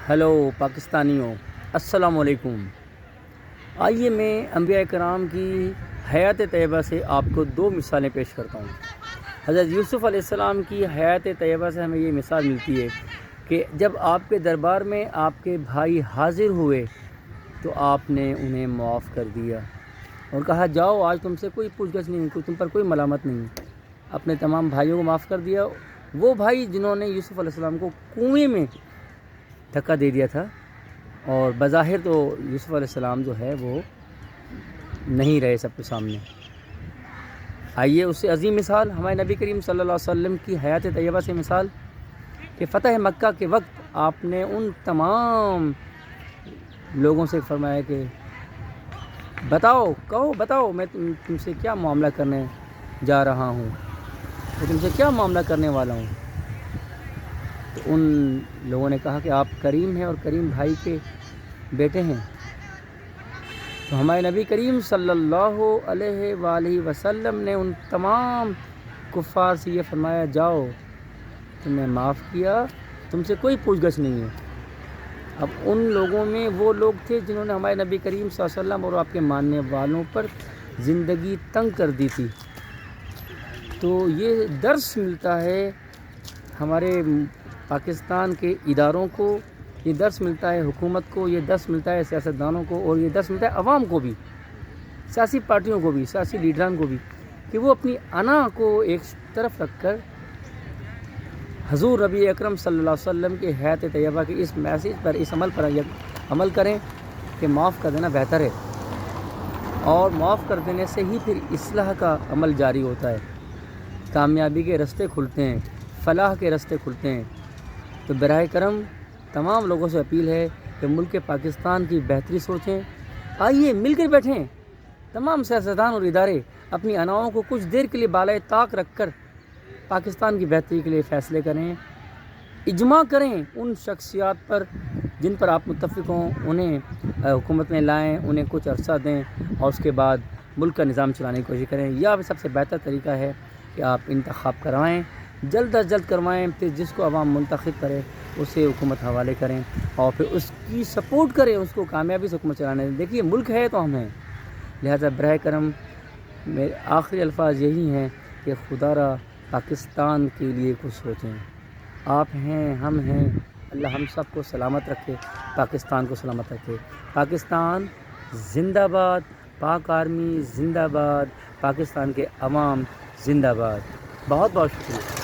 Hello پاکستانیوں، السلام علیکم۔ آئیے میں انبیاء کرام کی حیات طیبہ سے آپ کو دو مثالیں پیش کرتا ہوں۔ حضرت یوسف علیہ السلام کی حیات طیبہ سے ہمیں یہ مثال ملتی ہے کہ جب آپ کے دربار میں آپ کے بھائی حاضر ہوئے تو آپ نے انہیں معاف کر دیا اور کہا جاؤ، آج تم سے کوئی پوچھ گچھ نہیں، تم پر کوئی ملامت نہیں۔ اپنے تمام بھائیوں کو معاف کر دیا۔ وہ بھائی جنہوں نے یوسف علیہ السلام کو کنویں میں دھکا دے دیا تھا، اور بظاہر تو یوسف علیہ السلام جو ہے وہ نہیں رہے سب کے سامنے۔ آئیے اس سے عظیم مثال ہمارے نبی کریم صلی اللہ علیہ وسلم کی حیات طیبہ سے مثال کہ فتح مکہ کے وقت آپ نے ان تمام لوگوں سے فرمایا کہ بتاؤ میں تم سے کیا معاملہ کرنے جا رہا ہوں، میں تم سے کیا معاملہ کرنے والا ہوں۔ تو ان لوگوں نے کہا کہ آپ کریم ہیں اور کریم بھائی کے بیٹے ہیں۔ تو ہمارے نبی کریم صلی اللہ علیہ وآلہ وسلم نے ان تمام کفار سے یہ فرمایا جاؤ، تم نے معاف کیا، تم سے کوئی پوچھ گچھ نہیں ہے۔ اب ان لوگوں میں وہ لوگ تھے جنہوں نے ہمارے نبی کریم صلی اللہ علیہ وسلم اور آپ کے ماننے والوں پر زندگی تنگ کر دی تھی۔ تو یہ درس ملتا ہے ہمارے پاکستان کے اداروں کو، یہ درس ملتا ہے حکومت کو، یہ درس ملتا ہے سیاستدانوں کو، اور یہ درس ملتا ہے عوام کو بھی، سیاسی پارٹیوں کو بھی، سیاسی لیڈران کو بھی، کہ وہ اپنی انا کو ایک طرف رکھ کر حضور نبی اکرم صلی اللہ علیہ وسلم کے حیات طیبہ کے اس میسیج پر، اس عمل پر عمل کریں کہ معاف کر دینا بہتر ہے، اور معاف کر دینے سے ہی پھر اصلاح کا عمل جاری ہوتا ہے، کامیابی کے راستے کھلتے ہیں، فلاح کے راستے کھلتے ہیں۔ تو براہ کرم تمام لوگوں سے اپیل ہے کہ ملک پاکستان کی بہتری سوچیں، آئیے مل کر بیٹھیں، تمام سیاستدان اور ادارے اپنی اناؤں کو کچھ دیر کے لیے بالائے طاق رکھ کر پاکستان کی بہتری کے لیے فیصلے کریں، اجماع کریں ان شخصیات پر جن پر آپ متفق ہوں، انہیں حکومت میں لائیں، انہیں کچھ عرصہ دیں، اور اس کے بعد ملک کا نظام چلانے کی کوشش کریں۔ یہ سب سے بہتر طریقہ ہے کہ آپ انتخاب کروائیں، جلد از جلد کروائیں، پھر جس کو عوام منتخب کرے اسے حکومت حوالے کریں، اور پھر اس کی سپورٹ کریں، اس کو کامیابی سے حکومت چلانے دیں۔ دیکھیے ملک ہے تو ہم ہیں، لہذا براہ کرم میرے آخری الفاظ یہی ہیں کہ خدا را پاکستان کے لیے کچھ سوچیں۔ آپ ہیں، ہم ہیں، اللہ ہم سب کو سلامت رکھے، پاکستان کو سلامت رکھے۔ پاکستان زندہ باد، پاک آرمی زندہ باد، پاکستان کے عوام زندہ باد۔ بہت بہت شکریہ۔